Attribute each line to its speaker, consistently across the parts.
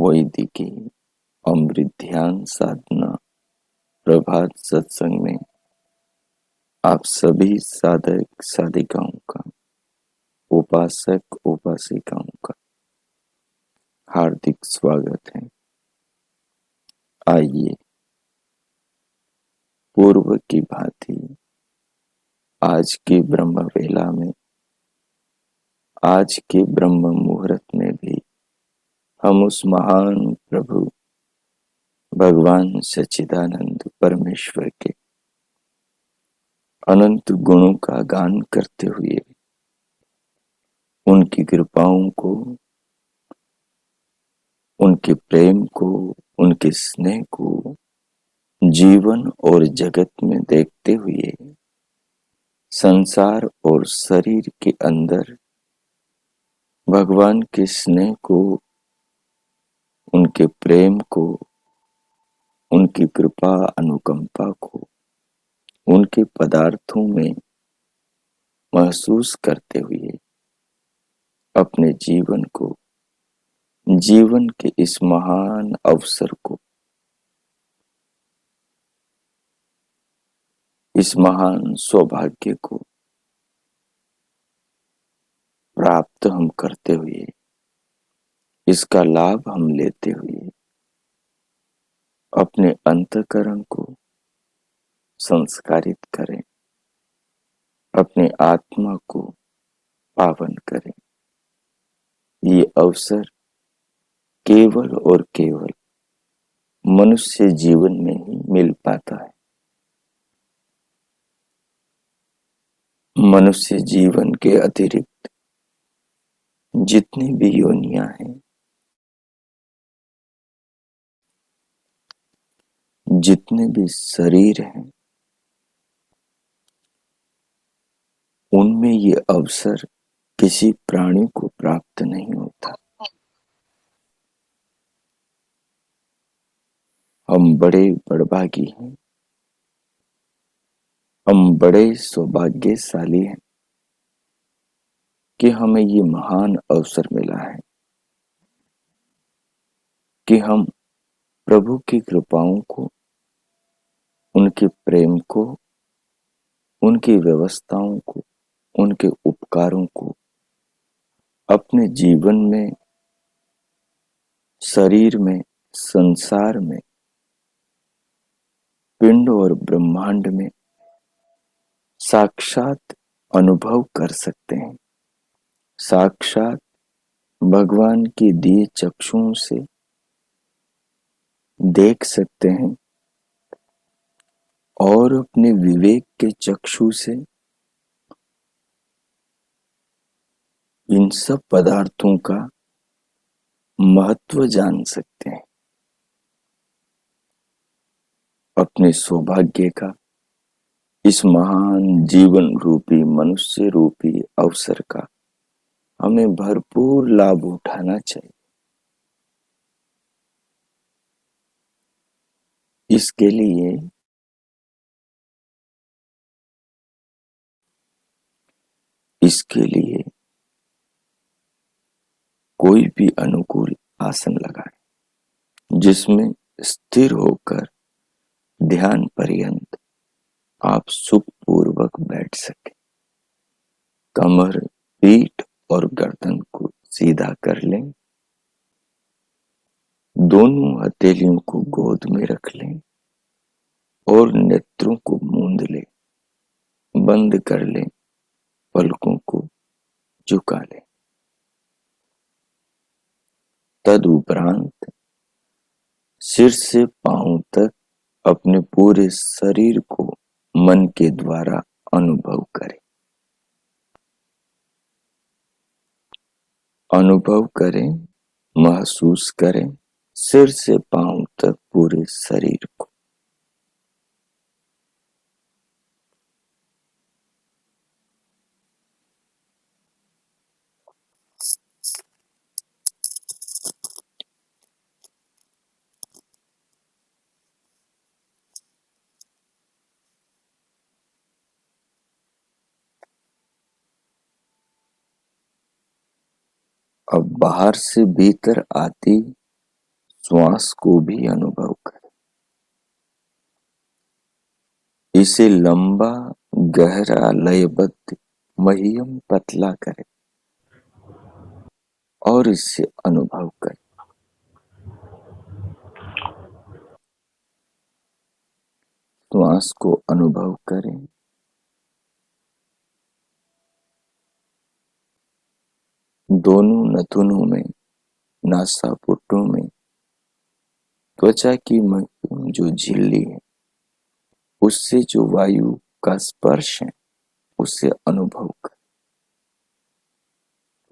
Speaker 1: वैदिकी अमृत ध्यान साधना प्रभात सत्संग में आप सभी साधक साधिकाओं का, उपासक उपासिकाओं का हार्दिक स्वागत है। आइए पूर्व की भांति आज की ब्रह्म वेला में, आज के ब्रह्म मुहूर्त में भी हम उस महान प्रभु भगवान सच्चिदानंद परमेश्वर के अनंत गुणों का गान करते हुए उनकी कृपाओं को, उनके प्रेम को, उनके स्नेह को जीवन और जगत में देखते हुए संसार और शरीर के अंदर भगवान के स्नेह को, उनके प्रेम को, उनकी कृपा अनुकंपा को उनके पदार्थों में महसूस करते हुए अपने जीवन को, जीवन के इस महान अवसर को, इस महान सौभाग्य को प्राप्त हम करते हुए, इसका लाभ हम लेते हुए अपने अंतःकरण को संस्कारित करें, अपने आत्मा को पावन करें। ये अवसर केवल और केवल मनुष्य जीवन में ही मिल पाता है। मनुष्य जीवन के अतिरिक्त जितनी भी योनियां हैं, जितने भी शरीर हैं, उनमें ये अवसर किसी प्राणी को प्राप्त नहीं होता। हम बड़े बड़भागी हैं, हम बड़े सौभाग्यशाली हैं कि हमें ये महान अवसर मिला है कि हम प्रभु की कृपाओं को, उनके प्रेम को, उनकी व्यवस्थाओं को, उनके उपकारों को अपने जीवन में, शरीर में, संसार में, पिंड और ब्रह्मांड में साक्षात अनुभव कर सकते हैं। साक्षात भगवान के दिए चक्षुओं से देख सकते हैं और अपने विवेक के चक्षु से इन सब पदार्थों का महत्व जान सकते हैं। अपने सौभाग्य का, इस महान जीवन रूपी, मनुष्य रूपी अवसर का हमें भरपूर लाभ उठाना चाहिए। इसके लिए कोई भी अनुकूल आसन लगाएं जिसमें स्थिर होकर ध्यान पर्यंत आप सुखपूर्वक बैठ सके। कमर, पीठ और गर्दन को सीधा कर लें। दोनों हथेलियों को गोद में रख लें और नेत्रों को मूंद लें, बंद कर लें, पलकों को झुका लें। तदुपरांत सिर से पांव तक अपने पूरे शरीर को मन के द्वारा अनुभव करें। अनुभव करें, महसूस करें सिर से पांव तक पूरे शरीर को। अब बाहर से भीतर आती श्वास को भी अनुभव करें। इसे लंबा, गहरा, लयबद्ध, महीयम, पतला करें और इसे अनुभव करें। श्वास को अनुभव करें। दोनों नथुनों में, नासापुटों में, त्वचा की जो झिल्ली है उससे जो वायु का स्पर्श है उसे अनुभव करें।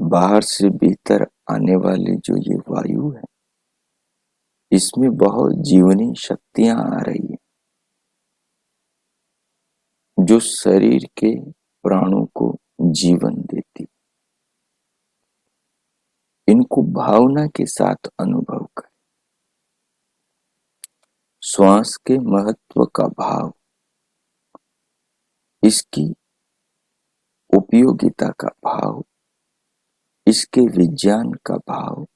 Speaker 1: बाहर से भीतर आने वाली जो ये वायु है इसमें बहुत जीवनी शक्तियां आ रही है जो शरीर के प्राणों को जीवन देती। इनको भावना के साथ अनुभव करें। श्वास के महत्व का भाव, इसकी उपयोगिता का भाव, इसके विज्ञान का भाव,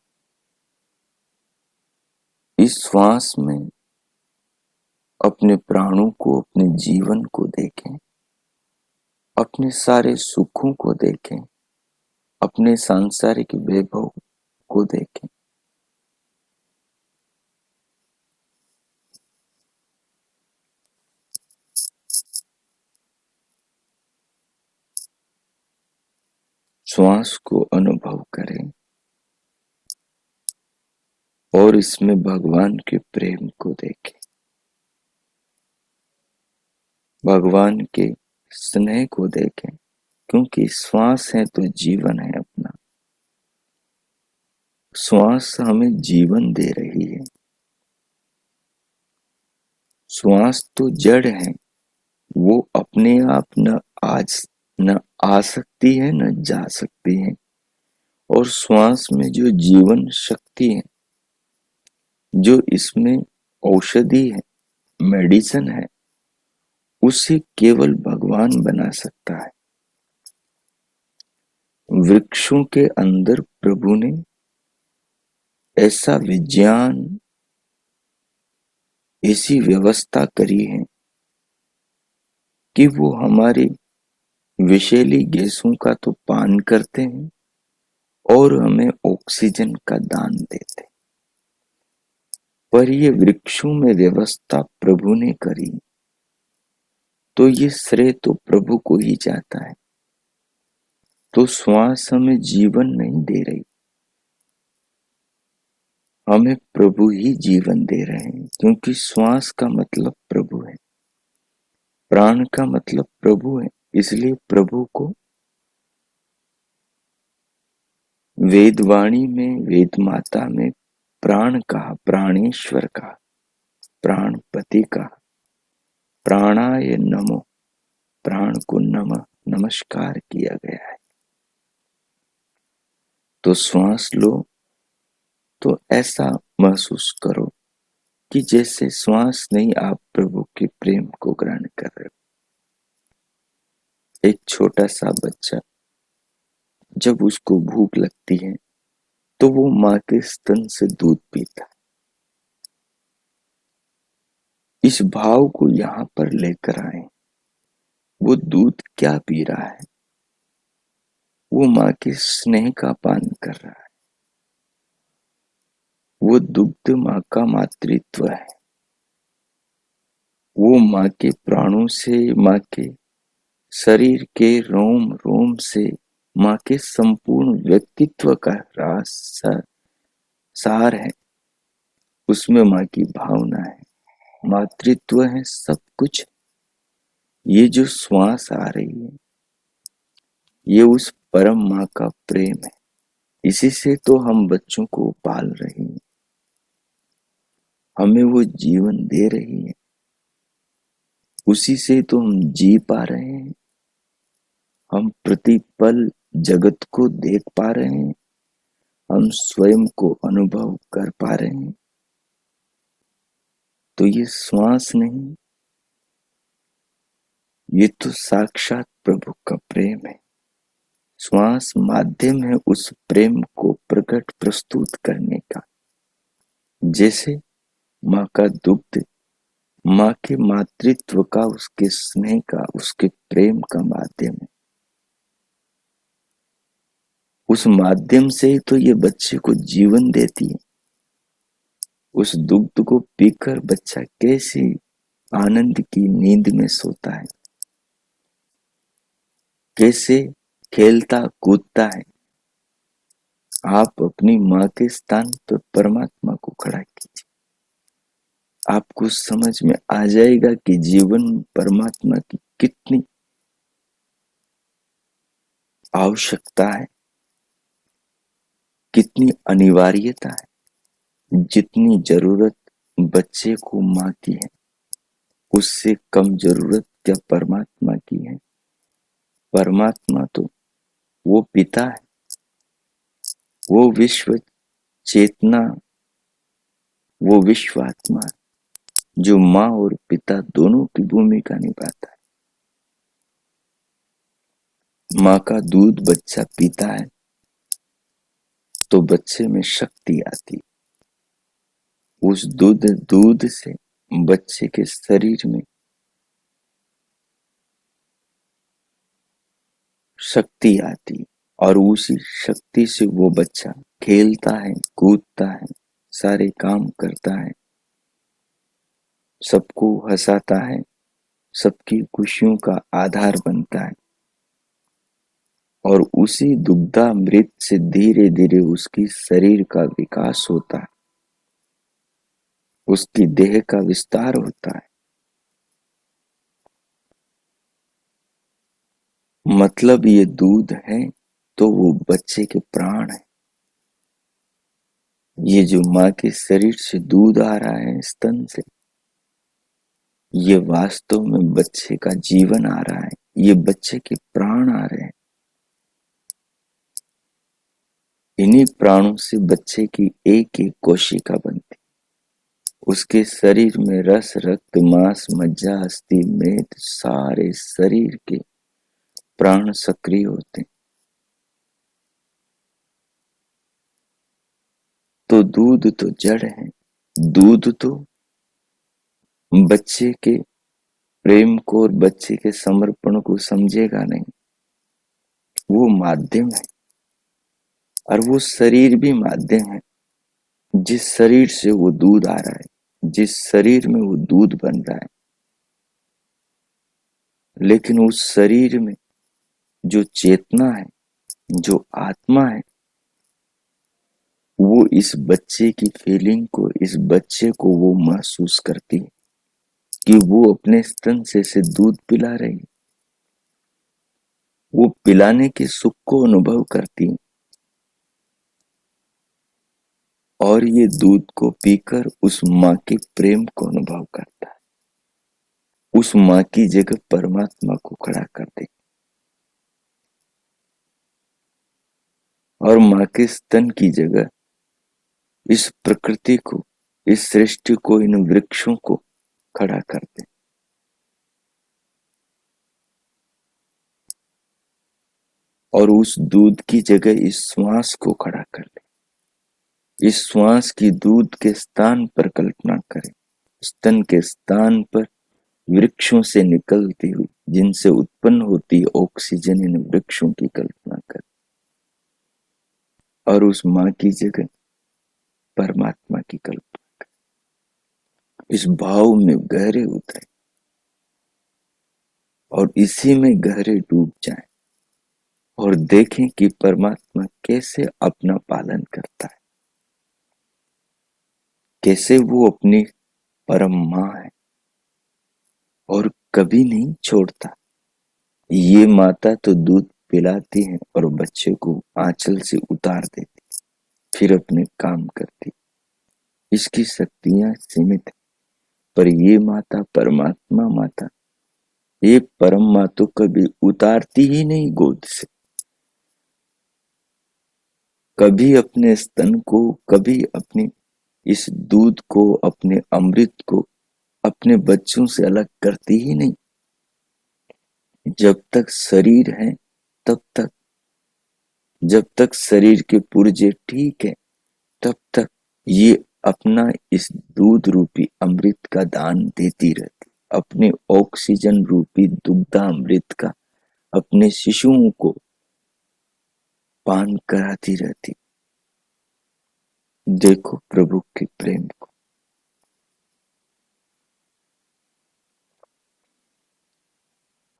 Speaker 1: इस श्वास में अपने प्राणों को, अपने जीवन को देखें, अपने सारे सुखों को देखें, अपने सांसारिक वैभव को देखें। श्वास को अनुभव करें और इसमें भगवान के प्रेम को देखें, भगवान के स्नेह को देखें, क्योंकि श्वास है तो जीवन है अपना। श्वास हमें जीवन दे रही है। श्वास तो जड़ है, वो अपने आप न आ सकती है न जा सकती है। और श्वास में जो जीवन शक्ति है, जो इसमें औषधि है, मेडिसिन है, उसे केवल भगवान बना सकता है। वृक्षों के अंदर प्रभु ने ऐसा विज्ञान, ऐसी व्यवस्था करी है कि वो हमारी विषैली गैसों का तो पान करते हैं और हमें ऑक्सीजन का दान देते। पर ये वृक्षों में व्यवस्था प्रभु ने करी, तो ये श्रेय तो प्रभु को ही जाता है। तो श्वास हमें जीवन नहीं दे रही, हमें प्रभु ही जीवन दे रहे हैं, क्योंकि श्वास का मतलब प्रभु है, प्राण का मतलब प्रभु है। इसलिए प्रभु को वेदवाणी में, वेद माता में प्राण कहा, प्राणेश्वर कहा, प्राणपति कहा, प्राणाय नमो, प्राण को नमः, नमस्कार किया गया है। तो श्वास लो तो ऐसा महसूस करो कि जैसे श्वास नहीं, आप प्रभु के प्रेम को ग्रहण कर रहे हो। एक छोटा सा बच्चा जब उसको भूख लगती है तो वो माँ के स्तन से दूध पीता है। इस भाव को यहाँ पर लेकर आए। वो दूध क्या पी रहा है? वो माँ के स्नेह का पान कर रहा है। वो दुग्ध माँ का मातृत्व है। वो माँ के प्राणों से, माँ के शरीर के रोम रोम से, माँ के संपूर्ण व्यक्तित्व का सार है। उसमें माँ की भावना है, मातृत्व है, सब कुछ। ये जो श्वास आ रही है, ये उस परम माँ का प्रेम है। इसी से तो हम बच्चों को पाल रहे हैं, हमें वो जीवन दे रही है। उसी से तो हम जी पा रहे हैं, हम प्रतिपल जगत को देख पा रहे हैं, हम स्वयं को अनुभव कर पा रहे हैं। तो ये श्वास नहीं, ये तो साक्षात प्रभु का प्रेम है। श्वास माध्यम है उस प्रेम को प्रकट, प्रस्तुत करने का। जैसे माँ का दुग्ध माँ के मातृत्व का, उसके स्नेह का, उसके प्रेम का माध्यम है। उस माध्यम से ही तो ये बच्चे को जीवन देती है। उस दुग्ध को पीकर बच्चा कैसे आनंद की नींद में सोता है, कैसे खेलता कूदता है। आप अपनी माँ के स्थान पर परमात्मा को खड़ा कीजिए, आपको समझ में आ जाएगा कि जीवन में परमात्मा की कितनी आवश्यकता है, कितनी अनिवार्यता है। जितनी जरूरत बच्चे को माँ की है, उससे कम जरूरत क्या परमात्मा की है। परमात्मा तो वो पिता है, वो विश्व चेतना, वो विश्व आत्मा जो माँ और पिता दोनों की भूमिका निभाता है। माँ का दूध बच्चा पीता है तो बच्चे में शक्ति आती। उस दूध से बच्चे के शरीर में शक्ति आती और उसी शक्ति से वो बच्चा खेलता है, कूदता है, सारे काम करता है, सबको हंसाता है, सबकी खुशियों का आधार बनता है। और उसी दुग्धामृत से धीरे धीरे उसकी शरीर का विकास होता है, उसकी देह का विस्तार होता है। मतलब ये दूध है तो वो बच्चे के प्राण है। ये जो माँ के शरीर से दूध आ रहा है स्तन से, ये वास्तव में बच्चे का जीवन आ रहा है, ये बच्चे के प्राण आ रहे हैं। इन्हीं प्राणों से बच्चे की एक एक कोशिका बनती, उसके शरीर में रस, रक्त, मांस, मज्जा, अस्थि, मेद, सारे शरीर के प्राण सक्रिय होते हैं। तो दूध तो जड़ है, दूध तो बच्चे के प्रेम को और बच्चे के समर्पण को समझेगा नहीं, वो माध्यम है। और वो शरीर भी माध्यम है, जिस शरीर से वो दूध आ रहा है, जिस शरीर में वो दूध बन रहा है। लेकिन उस शरीर में जो चेतना है, जो आत्मा है, वो इस बच्चे की फीलिंग को, इस बच्चे को वो महसूस करती है कि वो अपने स्तन से दूध पिला रही है। वो पिलाने के सुख को अनुभव करती है और ये दूध को पीकर उस माँ के प्रेम को अनुभव करता है। उस माँ की जगह परमात्मा को खड़ा कर दे और माँ के स्तन की जगह इस प्रकृति को, इस सृष्टि को, इन वृक्षों को खड़ा कर दे। और उस दूध की जगह इस श्वास को खड़ा कर ले। इस श्वास की दूध के स्थान पर कल्पना करें, स्तन के स्थान पर वृक्षों से निकलती हुई, जिनसे उत्पन्न होती ऑक्सीजन, इन वृक्षों की कल्पना करें और उस माँ की जगह परमात्मा की कल्पना करें। इस भाव में गहरे उतरे और इसी में गहरे डूब जाएं और देखें कि परमात्मा कैसे अपना पालन करता है, कैसे वो अपनी परम माँ है और कभी नहीं छोड़ता। ये माता तो दूध पिलाती है और बच्चे को आंचल से उतार देती, फिर अपने काम करती। इसकी शक्तियां सीमित है, पर ये माता, परमात्मा माता, ये परम माँ तो कभी उतारती ही नहीं गोद से। कभी अपने स्तन को, कभी अपनी इस दूध को, अपने अमृत को अपने बच्चों से अलग करती ही नहीं। जब तक शरीर है तब तक, जब तक शरीर के पुर्जे ठीक है तब तक ये अपना इस दूध रूपी अमृत का दान देती रहती, अपने ऑक्सीजन रूपी दुग्धामृत का अपने शिशुओं को पान कराती रहती। देखो प्रभु के प्रेम को।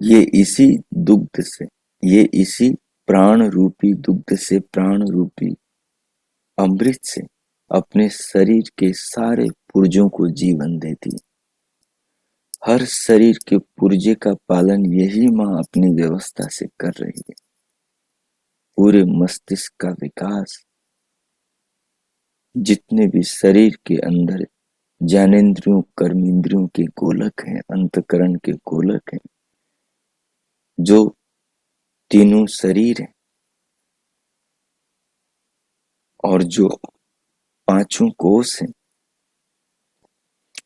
Speaker 1: ये इसी दुग्ध से, ये इसी प्राण रूपी दुग्ध से, प्राण रूपी अमृत से अपने शरीर के सारे पुर्जों को जीवन देती। हर शरीर के पुर्जे का पालन यही माँ अपनी व्यवस्था से कर रही है। पूरे मस्तिष्क का विकास, जितने भी शरीर के अंदर ज्ञानेंद्रियों कर्मेंद्रियों के गोलक हैं, अंतकरण के गोलक हैं, जो तीनों शरीर हैं और जो पांचों कोष हैं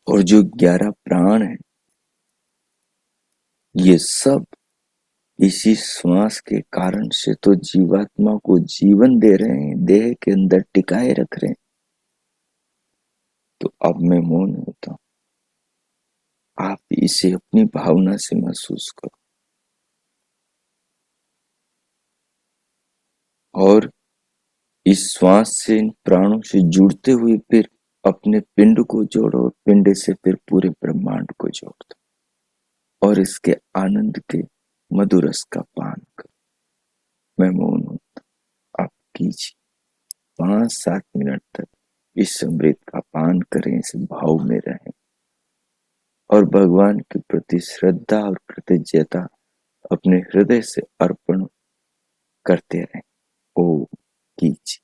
Speaker 1: और जो 11 प्राण हैं, ये सब इसी श्वास के कारण से तो जीवात्मा को जीवन दे रहे हैं, देह के अंदर टिकाए रख रहे हैं। तो अब मैं मौन होता हूं, आप इसे अपनी भावना से महसूस करो और इस श्वास से, इन प्राणों से जुड़ते हुए फिर अपने पिंड को जोड़ो, पिंड से फिर पूरे ब्रह्मांड को जोड़ दो और इसके आनंद के मधुर रस का पान करो। मैं मौन हूं, आप कीजिए। 5-7 मिनट तक इस अमृत का पान करें, इस भाव में रहें और भगवान के प्रति श्रद्धा और कृतज्ञता अपने हृदय से अर्पण करते रहें। ओ कीजिए।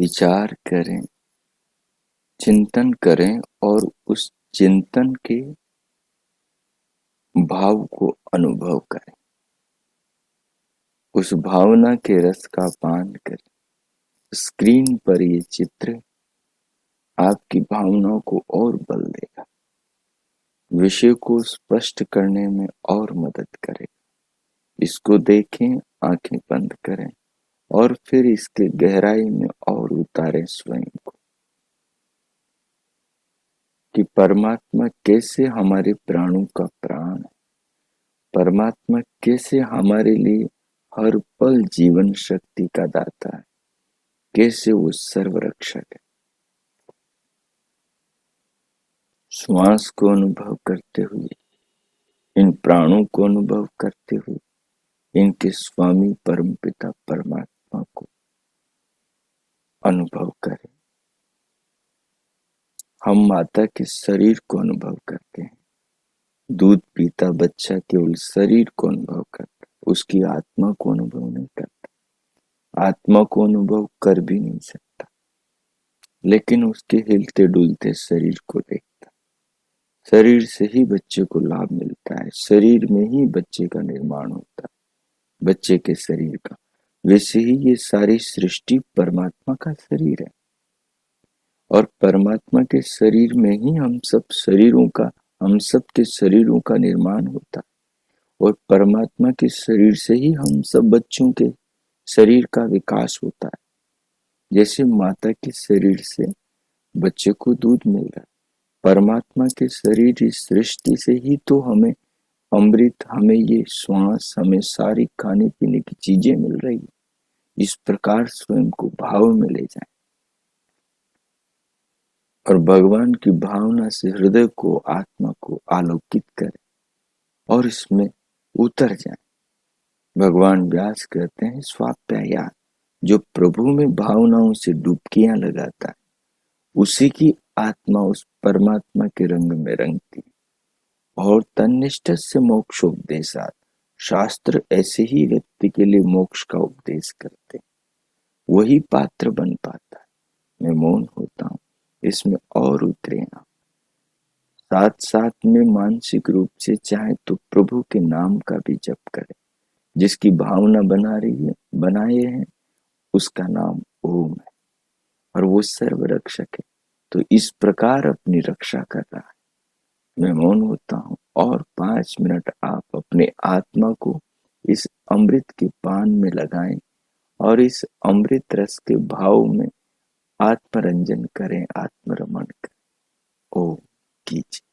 Speaker 1: विचार करें, चिंतन करें और उस चिंतन के भाव को अनुभव करें, उस भावना के रस का पान करें। स्क्रीन पर ये चित्र आपकी भावनाओं को और बल देगा, विषय को स्पष्ट करने में और मदद करेगा। इसको देखें, आंखें बंद करें और फिर इसके गहराई में और उतारें स्वयं को कि परमात्मा कैसे हमारे प्राणों का प्राण है, परमात्मा कैसे हमारे लिए हर पल जीवन शक्ति का दाता है, कैसे वो सर्वरक्षक है। श्वास को अनुभव करते हुए, इन प्राणों को अनुभव करते हुए, इनके स्वामी परमपिता परमात्मा को अनुभव करें। हम माता के शरीर को अनुभव करते हैं। दूध पीता बच्चा केवल शरीर को अनुभव करता, उसकी आत्मा को अनुभव नहीं करता, आत्मा को अनुभव कर भी नहीं सकता, लेकिन उसके हिलते डुलते शरीर को देखता। शरीर से ही बच्चे को लाभ मिलता है, शरीर में ही बच्चे का निर्माण होता है, बच्चे के शरीर का। वैसे ही ये सारी सृष्टि परमात्मा का शरीर है और परमात्मा के शरीर में ही हम सब के शरीरों का निर्माण होता है और परमात्मा के शरीर से ही हम सब बच्चों के शरीर का विकास होता है। जैसे माता के शरीर से बच्चे को दूध मिल रहा है, परमात्मा के शरीर इस सृष्टि से ही तो हमें अमृत, हमें ये श्वास, हमें सारी खाने पीने की चीजें मिल रही है। इस प्रकार स्वयं को भाव में ले जाएं और भगवान की भावना से हृदय को, आत्मा को आलोकित करें और इसमें उतर जाएं। भगवान व्यास कहते हैं, स्वाप्यायात, जो प्रभु में भावनाओं से डुबकियां लगाता है, उसी की आत्मा उस परमात्मा के रंग में रंगती और तन्निष्ठ से मोक्षोपदेशात, शास्त्र ऐसे ही व्यक्ति के लिए मोक्ष का उपदेश करते, वही पात्र बन पाता है। मैं मौन होता हूँ, इसमें और उतरे आप। साथ साथ में मानसिक रूप से चाहे तो प्रभु के नाम का भी जप करें। जिसकी भावना बनाए हैं, उसका नाम ओम है और वो सर्वरक्षक है, तो इस प्रकार अपनी रक्षा कर रहा है। मैं मौन होता हूँ और 5 मिनट आप अपने आत्मा को इस अमृत के पान में लगाएं और इस अमृत रस के भाव में आत्मरंजन करें, आत्मरमण करें। ओम कीजिए।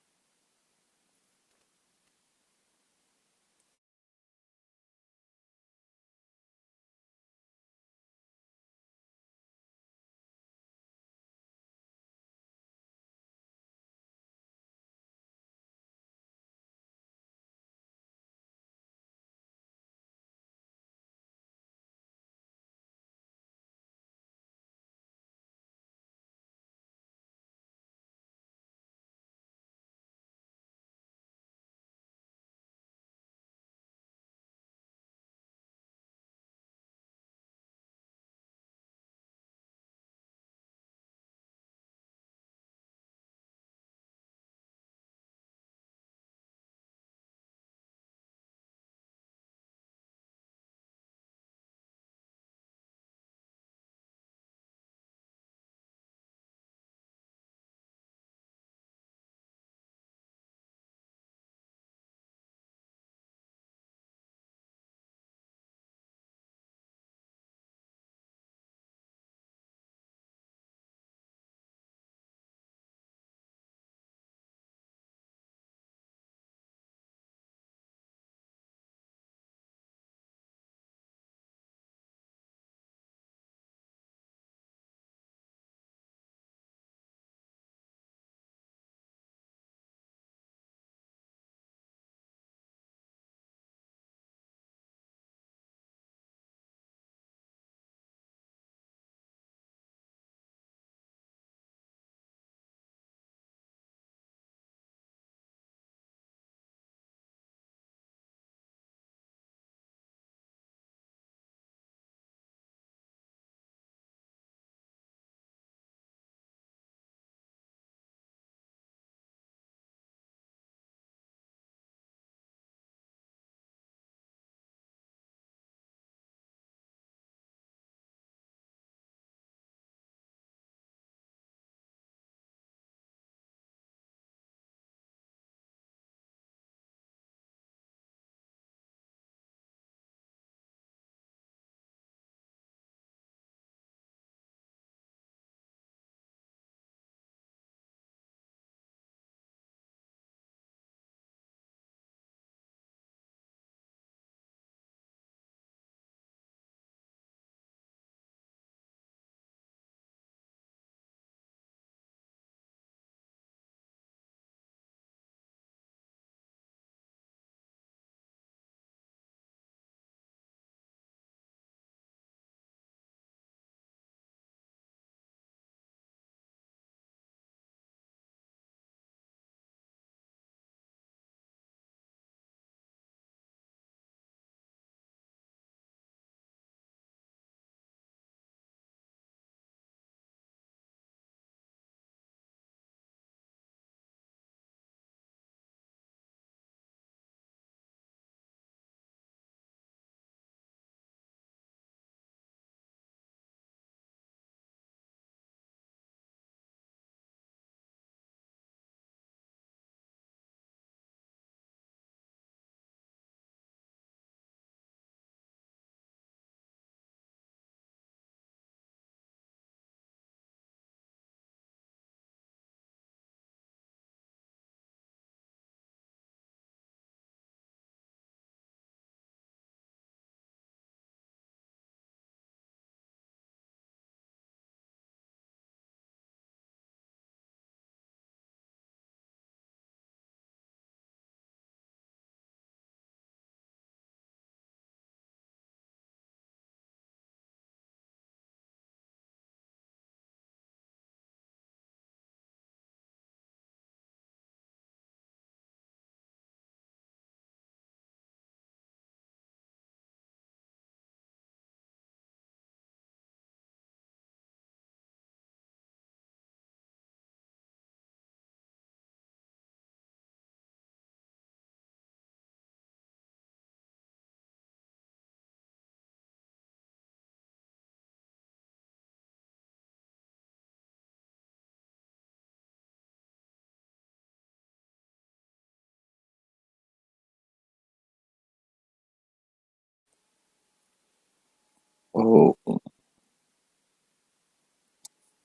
Speaker 1: ओ,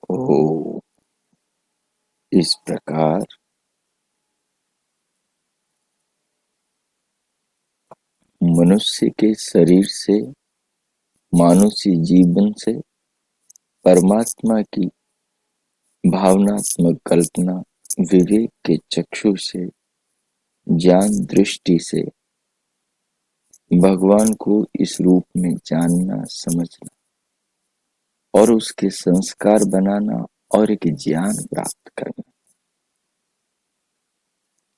Speaker 1: ओ, इस प्रकार मनुष्य के शरीर से, मानुषी जीवन से, परमात्मा की भावनात्मक कल्पना, विवेक के चक्षु से, ज्ञान दृष्टि से भगवान को इस रूप में जानना, समझना और उसके संस्कार बनाना और एक ज्ञान प्राप्त करना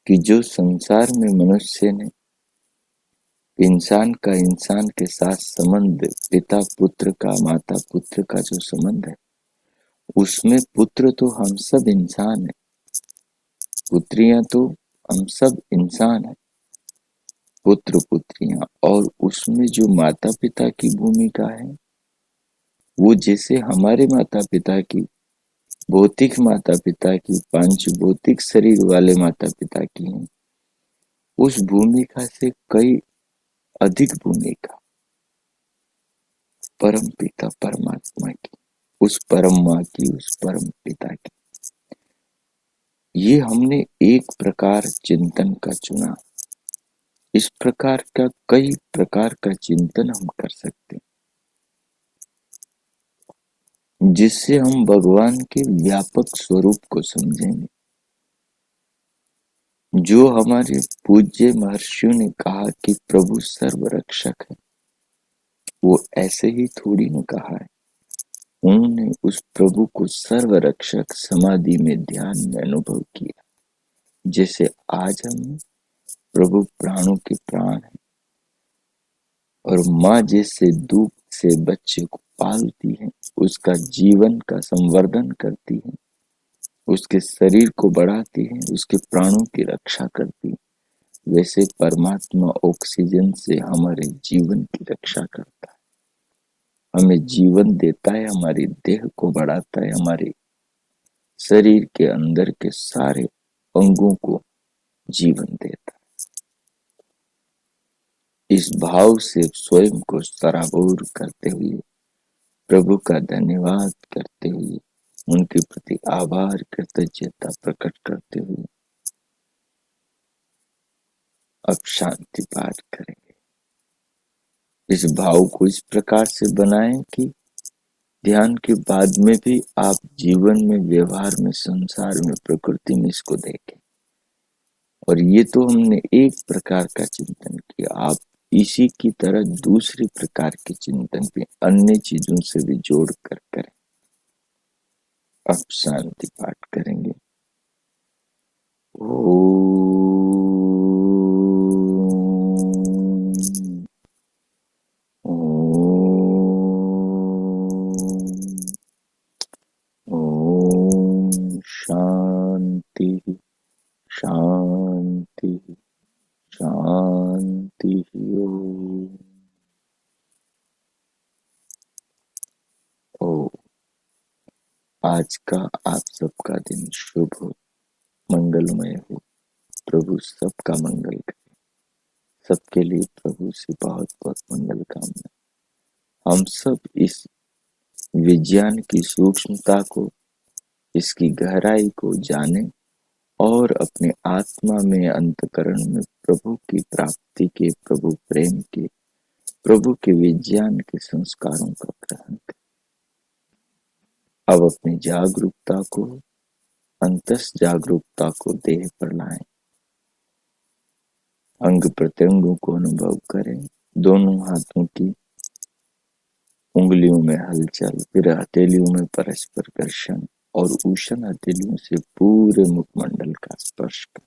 Speaker 1: कि जो संसार में मनुष्य ने इंसान के साथ संबंध, पिता पुत्र का, माता पुत्र का जो संबंध है, उसमें पुत्र तो हम सब इंसान है, पुत्रियां तो हम सब इंसान है, पुत्र पुत्रियां, और उसमें जो माता पिता की भूमिका है वो जैसे हमारे माता पिता की, भौतिक माता पिता की, पांच भौतिक शरीर वाले माता पिता की है, उस भूमिका से कई अधिक भूमिका परम पिता परमात्मा की, उस परम माँ की, उस परम पिता की। ये हमने एक प्रकार चिंतन का चुना। इस प्रकार का कई प्रकार का चिंतन हम कर सकते हैं, जिससे हम भगवान के व्यापक स्वरूप को समझेंगे। जो हमारे पूज्य महर्षियों ने कहा कि प्रभु सर्वरक्षक है, वो ऐसे ही थोड़ी न कहा है। उन्होंने उस प्रभु को सर्वरक्षक समाधि में, ध्यान में अनुभव किया। जैसे आज हम प्रभु प्राणों के प्राण है, और माँ जैसे दूध से बच्चे को पालती है, उसका जीवन का संवर्धन करती है, उसके शरीर को बढ़ाती है, उसके प्राणों की रक्षा करती है, वैसे परमात्मा ऑक्सीजन से हमारे जीवन की रक्षा करता है, हमें जीवन देता है, हमारी देह को बढ़ाता है, हमारे शरीर के अंदर के सारे अंगों को जीवन देता है। इस भाव से स्वयं को सराबोर करते हुए, प्रभु का धन्यवाद करते हुए, उनके प्रति आभार कृतज्ञता प्रकट करते हुए अब शांति पाठ करेंगे। इस भाव को इस प्रकार से बनाएं कि ध्यान के बाद में भी आप जीवन में, व्यवहार में, संसार में, प्रकृति में इसको देखें। और ये तो हमने एक प्रकार का चिंतन किया, आप इसी की तरह दूसरी प्रकार के चिंतन भी अन्य चीजों से भी जोड़ कर करें। अब शांति पाठ करेंगे। ओम शांति शांति शांति। ओ आज का आप सबका दिन शुभ हो, मंगलमय हो। प्रभु सबका मंगल करे। सबके लिए प्रभु से बहुत बहुत मंगल कामना। हम सब इस विज्ञान की सूक्ष्मता को, इसकी गहराई को जाने और अपने आत्मा में, अंतकरण में प्रभु की प्राप्ति के, प्रभु प्रेम के, प्रभु के विज्ञान के संस्कारों का ग्रहण करें। अब अपनी जागरूकता को, अंतस जागरूकता को देह पर लाएं, अंग प्रत्यंगों को अनुभव करें, दोनों हाथों की उंगलियों में हलचल, फिर हथेलियों में परस्पर घर्षण और उष्ण हथेलियों से पूरे मुखमंडल का स्पर्श करें।